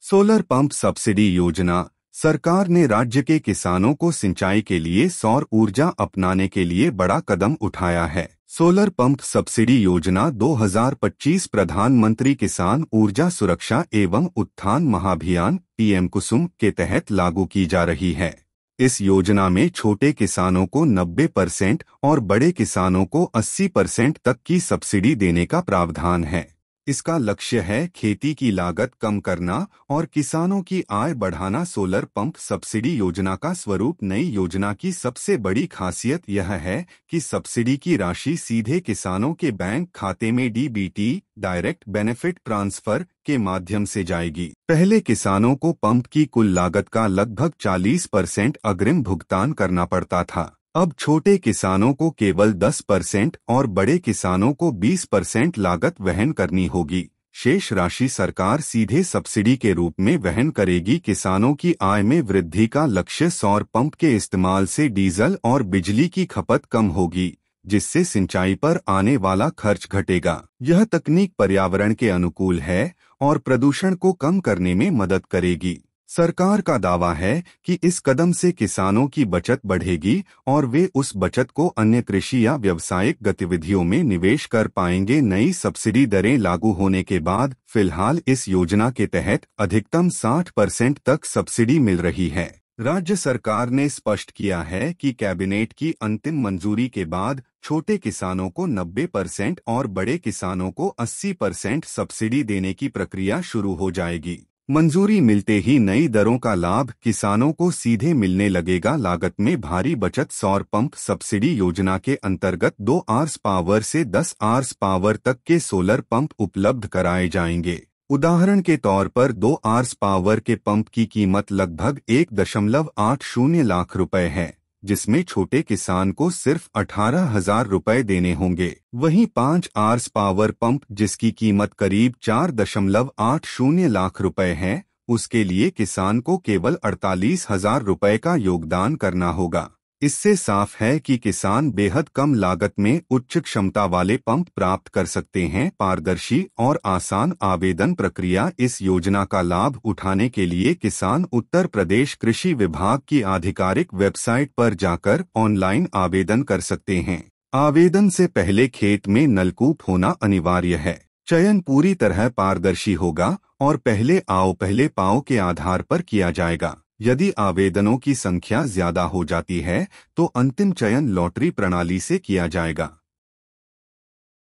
Solar pump subsidy योजना। सरकार ने राज्य के किसानों को सिंचाई के लिए सौर ऊर्जा अपनाने के लिए बड़ा कदम उठाया है। सोलर पंप सब्सिडी योजना 2025 प्रधानमंत्री किसान ऊर्जा सुरक्षा एवं उत्थान महाभियान पीएम कुसुम के तहत लागू की जा रही है। इस योजना में छोटे किसानों को 90% और बड़े किसानों को 80% तक की सब्सिडी देने का प्रावधान है। इसका लक्ष्य है खेती की लागत कम करना और किसानों की आय बढ़ाना। सोलर पंप सब्सिडी योजना का स्वरूप। नई योजना की सबसे बड़ी खासियत यह है कि सब्सिडी की राशि सीधे किसानों के बैंक खाते में डीबीटी डायरेक्ट बेनिफिट ट्रांसफर के माध्यम से जाएगी। पहले किसानों को पंप की कुल लागत का लगभग 40% अग्रिम भुगतान करना पड़ता था। अब छोटे किसानों को केवल 10% और बड़े किसानों को 20% लागत वहन करनी होगी। शेष राशि सरकार सीधे सब्सिडी के रूप में वहन करेगी। किसानों की आय में वृद्धि का लक्ष्य। सौर पंप के इस्तेमाल से डीजल और बिजली की खपत कम होगी, जिससे सिंचाई पर आने वाला खर्च घटेगा। यह तकनीक पर्यावरण के अनुकूल है और प्रदूषण को कम करने में मदद करेगी। सरकार का दावा है कि इस कदम से किसानों की बचत बढ़ेगी और वे उस बचत को अन्य कृषि या व्यावसायिक गतिविधियों में निवेश कर पाएंगे। नई सब्सिडी दरें लागू होने के बाद फिलहाल इस योजना के तहत अधिकतम 60% तक सब्सिडी मिल रही है। राज्य सरकार ने स्पष्ट किया है कि कैबिनेट की अंतिम मंजूरी के बाद छोटे किसानों को 90% और बड़े किसानों को 80% सब्सिडी देने की प्रक्रिया शुरू हो जाएगी। मंजूरी मिलते ही नई दरों का लाभ किसानों को सीधे मिलने लगेगा। लागत में भारी बचत। सौर पंप सब्सिडी योजना के अंतर्गत 2 आर्स पावर से 10 आर्स पावर तक के सोलर पंप उपलब्ध कराए जाएंगे। उदाहरण के तौर पर 2 आर्स पावर के पंप की कीमत लगभग 1.80 लाख रुपए है, जिसमें छोटे किसान को सिर्फ 18,000 रुपए देने होंगे। वहीं 5 आर्स पावर पंप जिसकी कीमत करीब 4.80 लाख रुपए है, उसके लिए किसान को केवल 48,000 रुपए का योगदान करना होगा। इससे साफ है कि किसान बेहद कम लागत में उच्च क्षमता वाले पंप प्राप्त कर सकते हैं। पारदर्शी और आसान आवेदन प्रक्रिया। इस योजना का लाभ उठाने के लिए किसान उत्तर प्रदेश कृषि विभाग की आधिकारिक वेबसाइट पर जाकर ऑनलाइन आवेदन कर सकते हैं। आवेदन से पहले खेत में नलकूप होना अनिवार्य है। चयन पूरी तरह पारदर्शी होगा और पहले आओ पहले पाओ के आधार पर किया जाएगा। यदि आवेदनों की संख्या ज्यादा हो जाती है तो अंतिम चयन लॉटरी प्रणाली से किया जाएगा।